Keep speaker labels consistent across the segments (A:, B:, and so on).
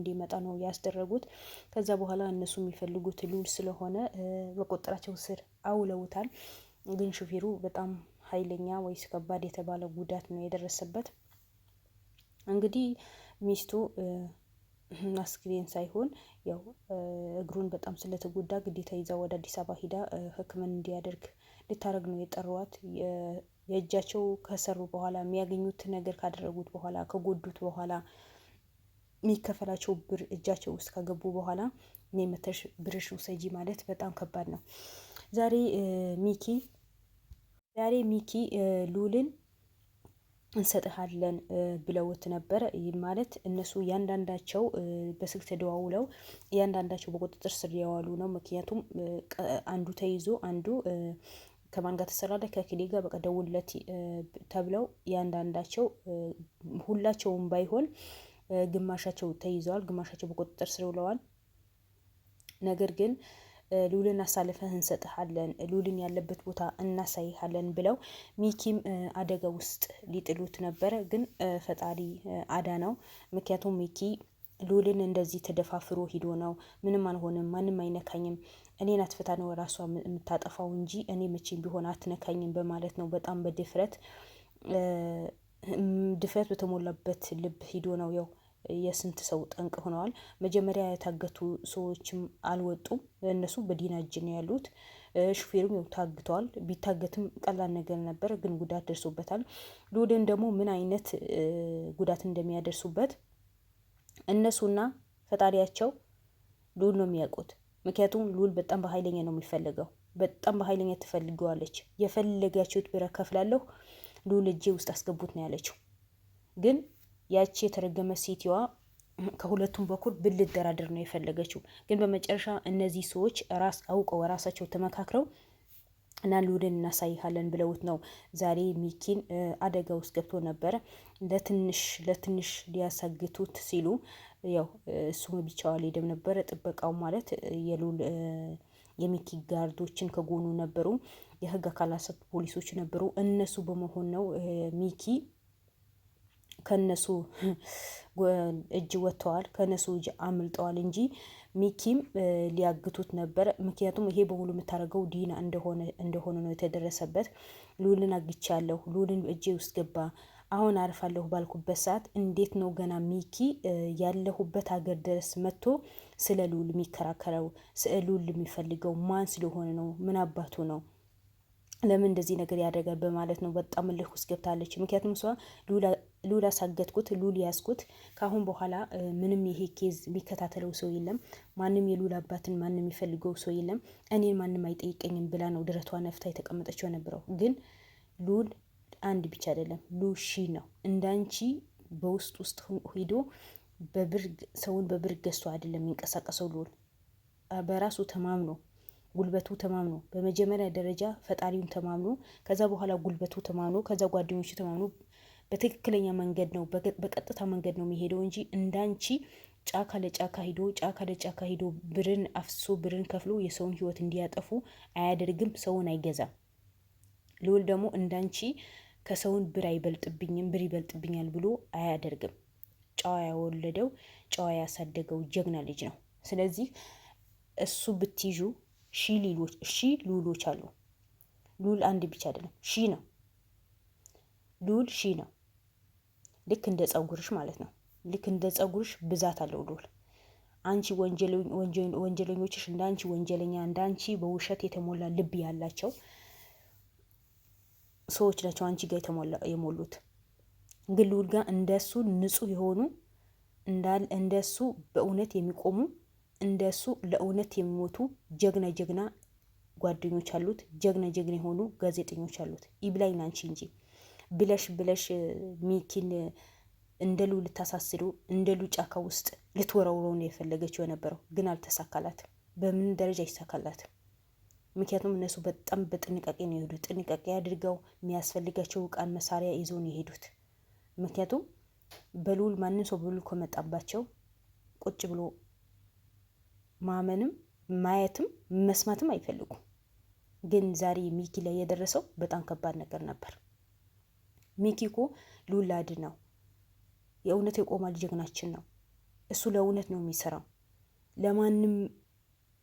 A: እንዲመጣ ነው ያስደረጉት። ከዛ በኋላ እነሱ የሚፈልጉት ሉል ስለሆነ በቁጥጥራቸው ስር አውለውታል። ግን ሹፌሩ በጣም ኃይለኛ ወይስ ከባድ የተባለ ጉዳት ነው የደረሰበት። እንግዲህ ሚስቱ አስክሬን ሳይሆን ያው እግሩን በጣም ስለተጎዳ ግዴታ ይዛ ወደ አዲስ አበባ ሂዳ ሕክምና እንዲያደርግ ልታደርግ ነው የጠሯት። የእጃቸው ከሰሩ በኋላ የሚያገኙት ነገር ካደረጉት በኋላ ከጎዱት በኋላ የሚከፈላቸው ብር እጃቸው ውስጥ ከገቡ በኋላ እኔ መተሽ ብርሽ ውሰጂ ማለት በጣም ከባድ ነው። ዛሬ ሚኪ ሉልን እንሰጥሃለን ብለውት ነበር። ይህ ማለት እነሱ እያንዳንዳቸው በስልክ ተደዋውለው እያንዳንዳቸው በቁጥጥር ስር ያዋሉ ነው። ምክንያቱም አንዱ ተይዞ አንዱ ከማን ጋር ተሰራለ ከክሌ ጋር በቃ ደውለት ተብለው እያንዳንዳቸው ሁላቸውም ባይሆን ግማሻቸው ተይዘዋል፣ ግማሻቸው በቁጥጥር ስር ውለዋል። ነገር ግን ሉልን አሳልፈን እንሰጥሃለን፣ ሉልን ያለበት ቦታ እናሳይሃለን ብለው ሚኪም አደጋ ውስጥ ሊጥሉት ነበረ። ግን ፈጣሪ አዳነው። ምክንያቱም ሚኪ ሉልን እንደዚህ ተደፋፍሮ ሂዶ ነው ምንም አልሆንም፣ ማንም አይነካኝም፣ እኔን አትፈታ ነው ራሷ የምታጠፋው እንጂ እኔ መቼም ቢሆን አትነካኝም በማለት ነው በጣም በድፍረት በተሞላበት ልብ ሂዶ ነው። ያው የስንት ሰው ጠንቅ ሆነዋል። መጀመሪያ የታገቱ ሰዎችም አልወጡም። እነሱ በዲና እጅ ነው ያሉት። ሹፌሩም ያው ታግተዋል። ቢታገትም ቀላል ነገር ነበር፣ ግን ጉዳት ደርሶበታል። ሉልን ደግሞ ምን አይነት ጉዳት እንደሚያደርሱበት እነሱና ፈጣሪያቸው ሉል ነው የሚያውቁት። ምክንያቱም ሉል በጣም በኃይለኛ ነው የሚፈልገው። በጣም በኃይለኛ ትፈልገዋለች። የፈለጋችሁት ብር ከፍላለሁ ሉል እጄ ውስጥ አስገቡት ነው ያለችው። ግን ያቺ የተረገመ ሴትዋ ከሁለቱም በኩል ብልደራደር ነው የፈለገችው። ግን በመጨረሻ እነዚህ ሰዎች አውቀው ራሳቸው ተመካክረው እና ሉልን እናሳይሃለን ብለውት ነው ዛሬ ሚኪን አደጋ ውስጥ ገብቶ ነበረ። ለትንሽ ሊያሳግቱት ሲሉ ያው እሱም ብቻው አልሄደም ነበረ። ጥበቃው ማለት የሉል የሚኪ ጋርዶችን ከጎኑ ነበሩ። የህግ አካላት ፖሊሶች ነበሩ። እነሱ በመሆን ነው ሚኪ ከነሱ እጅ ወጥተዋል፣ ከነሱ እጅ አምልጠዋል እንጂ ሚኪም ሊያግቱት ነበር። ምክንያቱም ይሄ በሙሉ የምታደርገው ዲና እንደሆነ ነው የተደረሰበት። ሉልን አግቻለሁ፣ ሉልን እጄ ውስጥ ገባ፣ አሁን አርፋለሁ ባልኩበት ሰዓት እንዴት ነው ገና ሚኪ ያለሁበት ሀገር ድረስ መጥቶ ስለ ሉል የሚከራከረው? ሉል የሚፈልገው ማን ስለሆነ ነው? ምን አባቱ ነው? ለምን እንደዚህ ነገር ያደርጋል? በማለት ነው በጣም እልህ ውስጥ ገብታለች። ምክንያቱም እሷ ሉል አሳገትኩት፣ ሉል ያስኩት፣ ከአሁን በኋላ ምንም ይሄ ኬዝ የሚከታተለው ሰው የለም፣ ማንም የሉል አባትን ማንም የሚፈልገው ሰው የለም፣ እኔን ማንም አይጠይቀኝም ብላ ነው ድረቷ ነፍታ የተቀመጠችው የነበረው። ግን ሉል አንድ ብቻ አይደለም፣ ሉል ሺ ነው። እንዳንቺ በውስጥ ሂዶ ሰውን በብር ገዝቶ አይደለም የሚንቀሳቀሰው። ሉል በራሱ ተማምኖ ጉልበቱ ተማምኖ በመጀመሪያ ደረጃ ፈጣሪውን ተማምኖ ከዛ በኋላ ጉልበቱ ተማምኖ ከዛ ጓደኞቹ ተማምኖ በትክክለኛ መንገድ ነው በቀጥታ መንገድ ነው የሚሄደው እንጂ እንዳንቺ ጫካ ለጫካ ሂዶ ብርን አፍሶ ብርን ከፍሎ የሰውን ሕይወት እንዲያጠፉ አያደርግም። ሰውን አይገዛም። ልውል ደግሞ እንዳንቺ ከሰውን ብር አይበልጥብኝም ብር ይበልጥብኛል ብሎ አያደርግም። ጨዋ ያወለደው ጨዋ ያሳደገው ጀግና ልጅ ነው። ስለዚህ እሱ ብትይዡ ሺ ሉሎች አሉ። ሉል አንድ ብቻ አይደለም፣ ሺ ነው። ሉል ሺ ነው። ልክ እንደ ጸጉርሽ ማለት ነው። ልክ እንደ ጸጉርሽ ብዛት አለው ሉል። አንቺ ወንጀለኞችሽ እንዳንቺ ወንጀለኛ እንዳንቺ በውሸት የተሞላ ልብ ያላቸው ሰዎች ናቸው አንቺ ጋር የሞሉት። ግን ሉል ጋር እንደሱ ንጹህ የሆኑ እንደሱ በእውነት የሚቆሙ እንደሱ ለእውነት የሚሞቱ ጀግና ጓደኞች አሉት። ጀግና የሆኑ ጋዜጠኞች አሉት። ይብላኝ ናንቺ እንጂ ብለሽ ሚኪን እንደ ሉል ልታሳስሩ እንደ ሉል ጫካ ውስጥ ልትወረውረው ነው የፈለገችው የነበረው። ግን አልተሳካላት። በምን ደረጃ ይሳካላት? ምክንያቱም እነሱ በጣም በጥንቃቄ ነው የሄዱት። ጥንቃቄ አድርገው የሚያስፈልጋቸው ዕቃን መሳሪያ ይዘው ነው የሄዱት። ምክንያቱም በሉል ማንም ሰው በሉል ከመጣባቸው ቁጭ ብሎ ማመንም ማየትም መስማትም አይፈልጉም። ግን ዛሬ ሚኪ ላይ የደረሰው በጣም ከባድ ነገር ነበር። ሚኪ እኮ ሉል አድነው የእውነት የቆማል ጀግናችን ነው። እሱ ለእውነት ነው የሚሰራው። ለማንም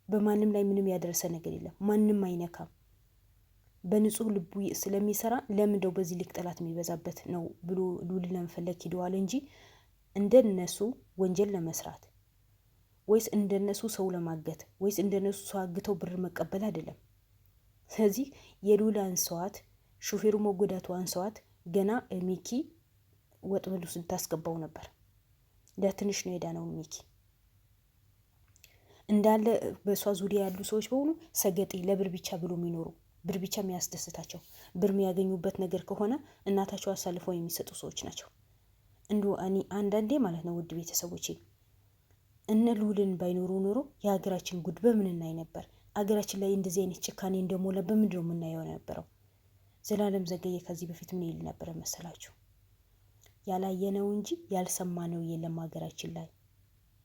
A: በማንም ላይ ምንም ያደረሰ ነገር የለም። ማንም አይነካም። በንጹህ ልቡ ስለሚሰራ ለምንደው በዚህ ልክ ጠላት የሚበዛበት ነው ብሎ ሉልን ለመፈለግ ሂደዋል እንጂ እንደነሱ ወንጀል ለመስራት ወይስ እንደነሱ ሰው ለማገት ወይስ እንደነሱ ሰው አግተው ብር መቀበል አይደለም። ስለዚህ የሉል አንሰዋት፣ ሹፌሩ መጎዳቱ አንሰዋት ገና ሚኪ ወጥመዱ ስታስገባው ነበር። ለትንሽ ነው የዳነው ሚኪ። እንዳለ በእሷ ዙሪያ ያሉ ሰዎች በሆኑ ሰገጤ ለብር ብቻ ብሎ የሚኖሩ ብር ብቻ የሚያስደስታቸው ብር የሚያገኙበት ነገር ከሆነ እናታቸው አሳልፈው የሚሰጡ ሰዎች ናቸው። እንዲሁ እኔ አንዳንዴ ማለት ነው ውድ ቤተሰቦቼ እነ ሉልን ባይኖሩ ኖሮ የሀገራችን ጉድ በምን እናይ ነበር? አገራችን ላይ እንደዚህ አይነት ጭካኔ እንደሞላ በምንድን ነው የምናየው ነበረው? ዘላለም ዘገየ ከዚህ በፊት ምን ይል ነበረ መሰላችሁ? ያላየነው እንጂ ያልሰማነው የለም ሀገራችን ላይ።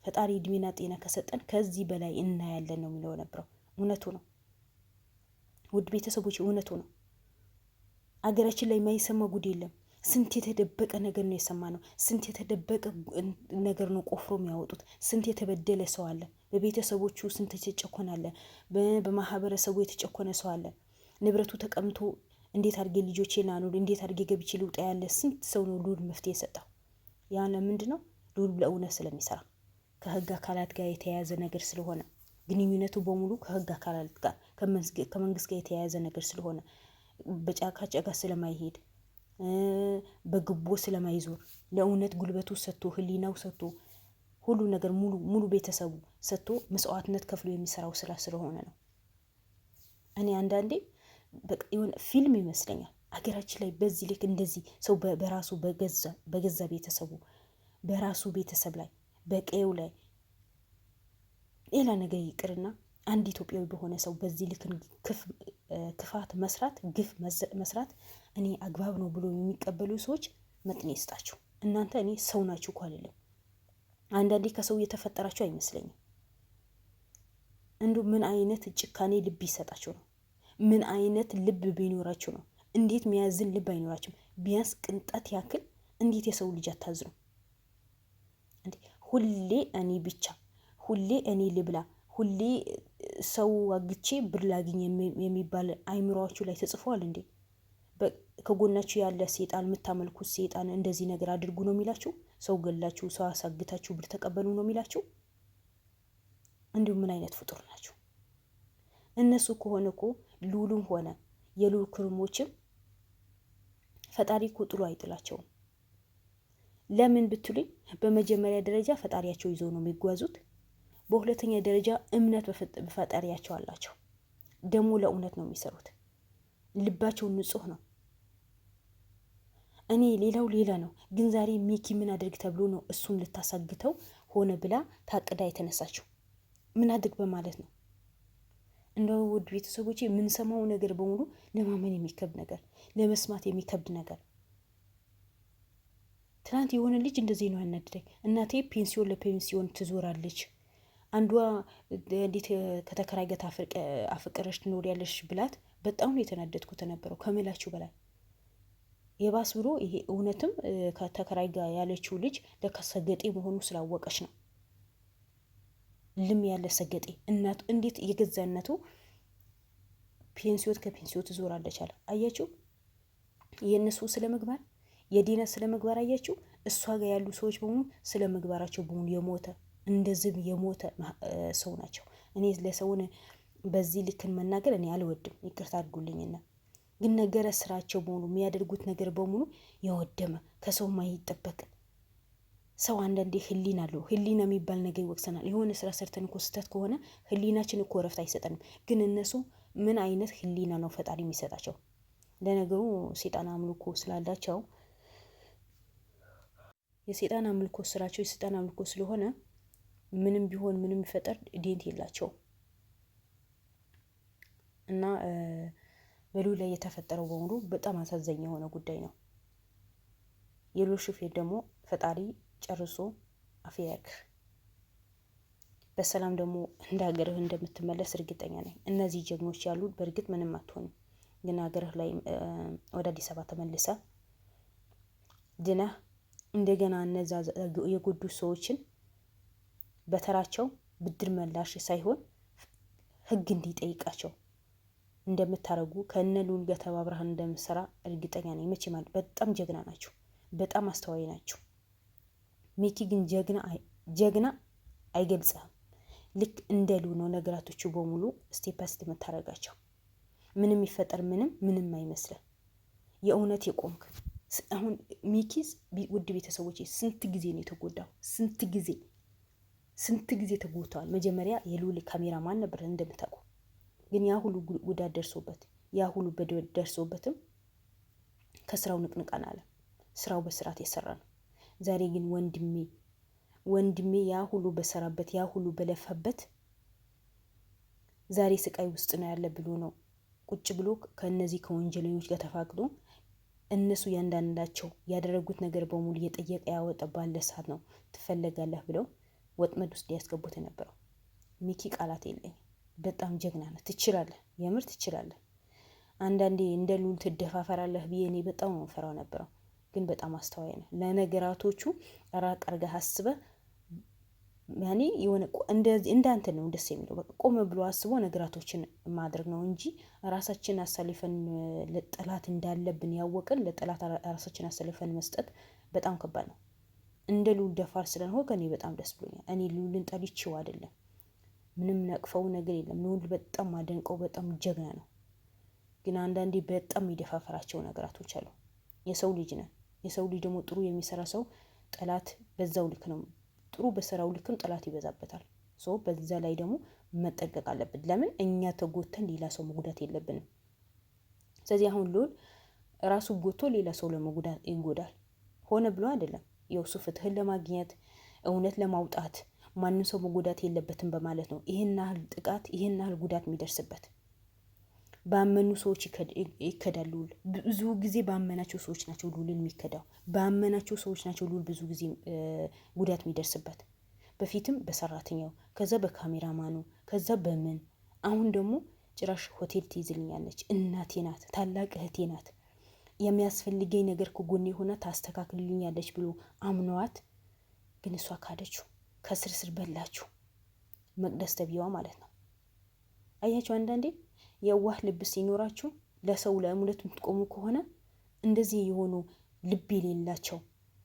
A: ፈጣሪ እድሜና ጤና ከሰጠን ከዚህ በላይ እናያለን ነው የሚለው ነበረው። እውነቱ ነው ውድ ቤተሰቦች፣ እውነቱ ነው። አገራችን ላይ የማይሰማ ጉድ የለም። ስንት የተደበቀ ነገር ነው የሰማ ነው። ስንት የተደበቀ ነገር ነው ቆፍሮ የሚያወጡት። ስንት የተበደለ ሰው አለ። በቤተሰቦቹ ስንት የተጨኮነ አለ። በማህበረሰቡ የተጨኮነ ሰው አለ። ንብረቱ ተቀምቶ እንዴት አድርጌ ልጆቼን አኑር፣ እንዴት አድርጌ ገብቼ ልውጣ ያለ ስንት ሰው ነው ሉል መፍትሄ የሰጠው። ያ ለምንድን ነው? ሉል ለእውነት ስለሚሰራ ከህግ አካላት ጋር የተያያዘ ነገር ስለሆነ ግንኙነቱ በሙሉ ከህግ አካላት ጋር ከመንግስት ጋር የተያያዘ ነገር ስለሆነ በጫካ ጫካ ስለማይሄድ በግቦ ስለማይዞር ለእውነት ጉልበቱ ሰጥቶ ህሊናው ሰጥቶ ሁሉ ነገር ሙሉ ቤተሰቡ ሰጥቶ መስዋዕትነት ከፍሎ የሚሰራው ስራ ስለሆነ ነው። እኔ አንዳንዴ በቃ የሆነ ፊልም ይመስለኛል አገራችን ላይ በዚህ ልክ እንደዚህ ሰው በራሱ በገዛ ቤተሰቡ በራሱ ቤተሰብ ላይ በቀዩ ላይ ሌላ ነገር ይቅርና አንድ ኢትዮጵያዊ በሆነ ሰው በዚህ ልክ ክፋት መስራት፣ ግፍ መስራት እኔ አግባብ ነው ብሎ የሚቀበሉ ሰዎች መጥኔ ይስጣቸው። እናንተ እኔ ሰው ናችሁ እኮ አይደለም። አንዳንዴ ከሰው የተፈጠራችሁ አይመስለኝም። እንዲሁ ምን አይነት ጭካኔ ልብ ይሰጣቸው ነው? ምን አይነት ልብ ቢኖራቸው ነው? እንዴት የሚያዝን ልብ አይኖራቸውም? ቢያንስ ቅንጣት ያክል እንዴት የሰው ልጅ አታዝኑ? ሁሌ እኔ ብቻ፣ ሁሌ እኔ ልብላ፣ ሁሌ ሰው አግቼ ብር ላግኝ የሚባል አይምሯችሁ ላይ ተጽፏል እንዴ? ከጎናችሁ ያለ ሴጣን የምታመልኩት ሴጣን እንደዚህ ነገር አድርጉ ነው የሚላችሁ? ሰው ገላችሁ፣ ሰው አሳግታችሁ ብር ተቀበሉ ነው የሚላችሁ? እንዲሁም ምን አይነት ፍጡር ናቸው እነሱ? ከሆነ እኮ ሉሉም ሆነ የሉል ክርሞችም ፈጣሪ እኮ ጥሎ አይጥላቸውም። ለምን ብትሉኝ በመጀመሪያ ደረጃ ፈጣሪያቸው ይዘው ነው የሚጓዙት። በሁለተኛ ደረጃ እምነት በፈጣሪያቸው አላቸው። ደግሞ ለእውነት ነው የሚሰሩት። ልባቸው ንጹህ ነው። እኔ ሌላው ሌላ ነው። ግን ዛሬ ሚኪ ምን አድርግ ተብሎ ነው እሱን ልታሳግተው ሆነ ብላ ታቅዳ የተነሳችው? ምን አድርግ በማለት ነው? እንደው ውድ ቤተሰቦቼ የምንሰማው ነገር በሙሉ ለማመን የሚከብድ ነገር፣ ለመስማት የሚከብድ ነገር። ትናንት የሆነ ልጅ እንደዚህ ነው ያናደደኝ። እናቴ ፔንሲዮን ለፔንሲዮን ትዞራለች፣ አንዷ እንዴት ከተከራይ ጋር አፍቅረሽ ትኖሪያለሽ ብላት በጣም ነው የተናደድኩት ነበረው ከምላችሁ በላይ። የባስ ብሎ ይሄ እውነትም ከተከራይ ጋር ያለችው ልጅ ለካ ሰገጤ መሆኑ ስላወቀች ነው። ልም ያለ ሰገጤ እናቱ እንዴት የገዛ እናቱ ፔንሲዮን ከፔንሲዮን ትዞራለች አለ። አያችሁ የእነሱ ስለመግባር የዲና ስለመግባር አያችሁ። እሷ ጋር ያሉ ሰዎች በሙሉ ስለመግባራቸው በሙሉ የሞተ እንደዚህ የሞተ ሰው ናቸው። እኔ ለሰውን በዚህ ልክን መናገር እኔ አልወድም፣ ይቅርታ አድርጉልኝና ግን ነገረ ስራቸው በሙሉ የሚያደርጉት ነገር በሙሉ የወደመ ከሰው ማይጠበቅ ሰው አንዳንዴ ህሊና አለው። ህሊና የሚባል ነገር ይወቅሰናል። የሆነ ስራ ሰርተን እኮ ስህተት ከሆነ ህሊናችን እኮ እረፍት አይሰጠንም። ግን እነሱ ምን አይነት ህሊና ነው ፈጣሪ የሚሰጣቸው? ለነገሩ ሴጣን አምልኮ ስላላቸው የሴጣን አምልኮ ስራቸው የሴጣን አምልኮ ስለሆነ ምንም ቢሆን ምንም ይፈጠር ዴንት የላቸውም። እና በሉል ላይ የተፈጠረው በሙሉ በጣም አሳዛኝ የሆነ ጉዳይ ነው። የሉል ሹፌር ደግሞ ፈጣሪ ጨርሶ አፍያክ በሰላም ደግሞ እንደ ሀገርህ እንደምትመለስ እርግጠኛ ነኝ። እነዚህ ጀግኖች ያሉ በእርግጥ ምንም አትሆንም፣ ግን ሀገርህ ላይ ወደ አዲስ አበባ ተመልሰ ድነህ እንደገና እነዛ የጎዱ ሰዎችን በተራቸው ብድር መላሽ ሳይሆን ህግ እንዲጠይቃቸው እንደምታደርጉ ከነ ልዑል ጋር ተባብረሃን እንደምትሰራ እርግጠኛ ነኝ። መቼ ማለት በጣም ጀግና ናቸው፣ በጣም አስተዋይ ናቸው። ሚኪ ግን ጀግና አይገልጽህም። ልክ እንደ ልዑል ነው ነገራቶቹ በሙሉ ስቴፕ ባይ ስቴፕ የምታደርጋቸው። ምንም ይፈጠር ምንም አይመስልህ። የእውነት የቆምክ አሁን ሚኪዝ ውድ ቤተሰቦች ስንት ጊዜ ነው የተጎዳው? ስንት ጊዜ ተጎድተዋል። መጀመሪያ የልዑል ካሜራማን ነበር እንደምታውቁ። ግን ያ ሁሉ ጉዳት ደርሶበት ያ ሁሉ በደል ደርሶበትም ከስራው ንቅንቃን አለ። ስራው በስርዓት የሰራ ነው። ዛሬ ግን ወንድሜ ያ ሁሉ በሰራበት ያ ሁሉ በለፋበት ዛሬ ስቃይ ውስጥ ነው ያለ ብሎ ነው ቁጭ ብሎ ከነዚህ ከወንጀለኞች ጋር ተፋቅዶ እነሱ ያንዳንዳቸው ያደረጉት ነገር በሙሉ እየጠየቀ ያወጣ ባለ ሰዓት ነው ትፈለጋለህ ብለው ወጥመድ ውስጥ ያስገቡት የነበረው። ሚኪ ቃላት የለኝ። በጣም ጀግና ነህ። ትችላለህ፣ የምር ትችላለህ። አንዳንዴ እንደ ልዑል ትደፋፈራለህ ብዬ እኔ በጣም ነው ፈራው ነበረው። ግን በጣም አስተዋይ ነህ። ለነገራቶቹ ራቅ አድርገህ አስበህ ያኔ የሆነ እንዳንተ ነው ደስ የሚለው። በቃ ቆም ብሎ አስቦ ነገራቶችን ማድረግ ነው እንጂ ራሳችን አሳልፈን ለጠላት እንዳለብን ያወቅን ለጠላት ራሳችን አሳልፈን መስጠት በጣም ከባድ ነው። እንደ ልዑል ደፋር ስለሆነ ከኔ በጣም ደስ ብሎኛል። እኔ ልዑልን ጠልቼው አይደለም፣ ምንም ነቅፈው ነገር የለም። ልዑል በጣም ማደንቀው በጣም ጀግና ነው። ግን አንዳንዴ በጣም የሚደፋፈራቸው ነገራቶች አሉ። የሰው ልጅ ነን። የሰው ልጅ ደግሞ ጥሩ የሚሰራ ሰው ጠላት በዛው ልክ ነው። ጥሩ በሰራው ልክም ጠላት ይበዛበታል። በዛ ላይ ደግሞ መጠንቀቅ አለብን። ለምን እኛ ተጎተን ሌላ ሰው መጉዳት የለብንም። ስለዚህ አሁን ልዑል ራሱ ጎቶ ሌላ ሰው ለመጉዳት ይጎዳል። ሆነ ብሎ አይደለም። የእሱ ፍትህን ለማግኘት እውነት ለማውጣት ማንም ሰው መጎዳት የለበትም በማለት ነው ይህን ያህል ጥቃት ይህን ያህል ጉዳት የሚደርስበት። ባመኑ ሰዎች ይከዳል ልዑል። ብዙ ጊዜ ባመናቸው ሰዎች ናቸው ልዑልን የሚከዳው። ባመናቸው ሰዎች ናቸው ልዑል ብዙ ጊዜ ጉዳት የሚደርስበት። በፊትም በሰራተኛው፣ ከዛ በካሜራማኑ፣ ከዛ በምን አሁን ደግሞ ጭራሽ ሆቴል ትይዝልኛለች፣ እናቴ ናት፣ ታላቅ እህቴ ናት፣ የሚያስፈልገኝ ነገር ከጎኔ ሆና ታስተካክልልኛለች ብሎ አምነዋት፣ ግን እሷ ካደችው፣ ከስርስር በላችሁ። መቅደስ ተብዬዋ ማለት ነው። አያችሁ አንዳንዴ የዋህ ልብ ሲኖራችሁ ለሰው ለእምነት የምትቆሙ ከሆነ እንደዚህ የሆኑ ልብ የሌላቸው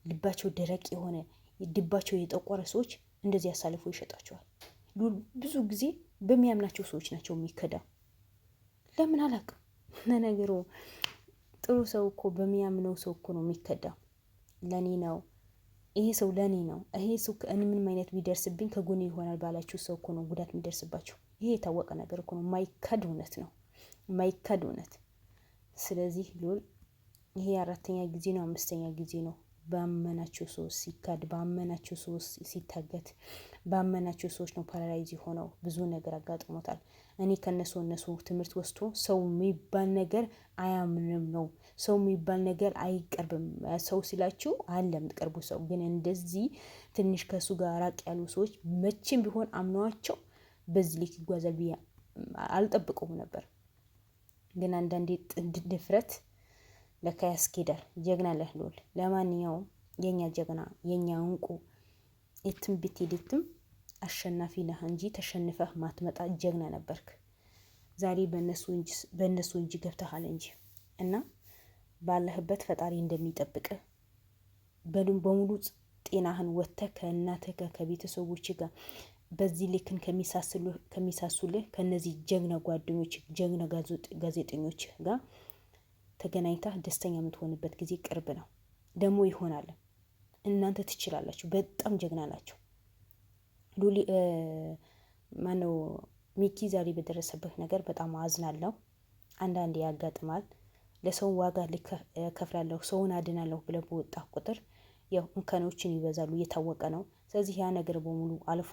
A: ልባቸው ደረቅ የሆነ ልባቸው የጠቆረ ሰዎች እንደዚህ ያሳልፉ ይሸጣቸዋል። ብዙ ጊዜ በሚያምናቸው ሰዎች ናቸው የሚከዳው። ለምን አላውቅም። ለነገሩ ጥሩ ሰው እኮ በሚያምነው ሰው እኮ ነው የሚከዳው። ለኔ ነው ይሄ ሰው ለኔ ነው ይሄ ሰው እኔ ምንም አይነት ቢደርስብኝ ከጎኔ ይሆናል ባላችሁ ሰው እኮ ነው ጉዳት የሚደርስባችሁ። ይሄ የታወቀ ነገር እኮ ነው። ማይካድ እውነት ነው። ማይካድ እውነት። ስለዚህ ልዑል ይሄ 4ኛ ጊዜ ነው 5ኛ ጊዜ ነው ባመናቸው ሰዎች ሲካድ፣ ባመናቸው ሰዎች ሲታገት፣ ባመናቸው ሰዎች ነው ፓራላይዝ ሆነው ብዙ ነገር አጋጥሞታል። እኔ እነሱ ትምህርት ወስዶ ሰው የሚባል ነገር አያምንም ነው። ሰው የሚባል ነገር አይቀርብም። ሰው ሲላችሁ አለም ቅርቡ ሰው ግን እንደዚህ ትንሽ ከሱ ጋር ራቅ ያሉ ሰዎች መቼም ቢሆን አምነዋቸው በዚህ ልክ ይጓዛል ብዬ አልጠብቀውም ነበር። ግን አንዳንዴ ድፍረት ለካ ያስኬዳል። ጀግና ነህ ልዑል። ለማንኛውም የኛ ጀግና የኛ እንቁ የትም ብትሄድም አሸናፊ ነህ እንጂ ተሸንፈህ ማትመጣ ጀግና ነበርክ። ዛሬ በእነሱ እጅ ገብተሃል እንጂ እና ባለህበት ፈጣሪ እንደሚጠብቅህ በሙሉ ጤናህን ወጥተህ ከእናትህ ጋር ከቤተሰቦች ጋር በዚህ ልክን ከሚሳሱልህ ከነዚህ ጀግና ጓደኞች ጀግና ጋዜጠኞች ጋር ተገናኝታ ደስተኛ የምትሆንበት ጊዜ ቅርብ ነው። ደግሞ ይሆናል። እናንተ ትችላላችሁ። በጣም ጀግና ናቸው። ማነው ሚኪ ዛሬ በደረሰበት ነገር በጣም አዝናለሁ። አንዳንዴ ያጋጥማል። ለሰው ዋጋ ከፍላለሁ ሰውን አድናለሁ ብለህ በወጣ ቁጥር ያው እንከኖችን ይበዛሉ፣ እየታወቀ ነው። ስለዚህ ያ ነገር በሙሉ አልፎ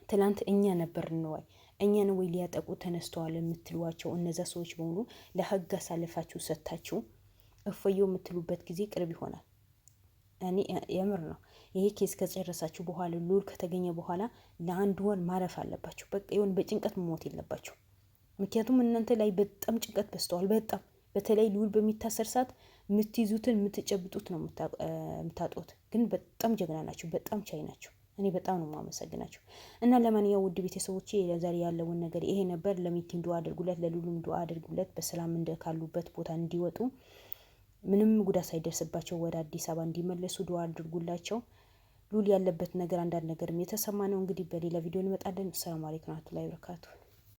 A: ትላንት እኛ ነበርን ወይ እኛን ወይ ሊያጠቁ ተነስተዋል የምትሏቸው እነዛ ሰዎች በሙሉ ለህግ አሳልፋችሁ ሰጥታችሁ እፎየው የምትሉበት ጊዜ ቅርብ ይሆናል። እኔ የምር ነው። ይሄ ኬስ ከጨረሳችሁ በኋላ ልዑል ከተገኘ በኋላ ለአንድ ወር ማረፍ አለባችሁ። በቃ ይሁን በጭንቀት መሞት የለባችሁ። ምክንያቱም እናንተ ላይ በጣም ጭንቀት በስተዋል። በጣም በተለይ ልዑል በሚታሰር ሰዓት የምትይዙትን የምትጨብጡት ነው የምታጡት። ግን በጣም ጀግና ናችሁ፣ በጣም ቻይ ናችሁ። እኔ በጣም ነው የማመሰግናቸው። እና ለማንኛውም ውድ ቤተሰቦቼ ለዛሬ ያለውን ነገር ይሄ ነበር። ለሚቲም ዱአ አድርጉለት፣ ለሉሉም ዱአ አድርጉለት። በሰላም ካሉበት ቦታ እንዲወጡ ምንም ጉዳት ሳይደርስባቸው ወደ አዲስ አበባ እንዲመለሱ ዱአ አድርጉላቸው። ሉል ያለበት ነገር አንዳንድ ነገርም የተሰማ ነው። እንግዲህ በሌላ ቪዲዮ እንመጣለን። ሰላም አለይኩም ወራህመቱላሂ ወበረካቱ።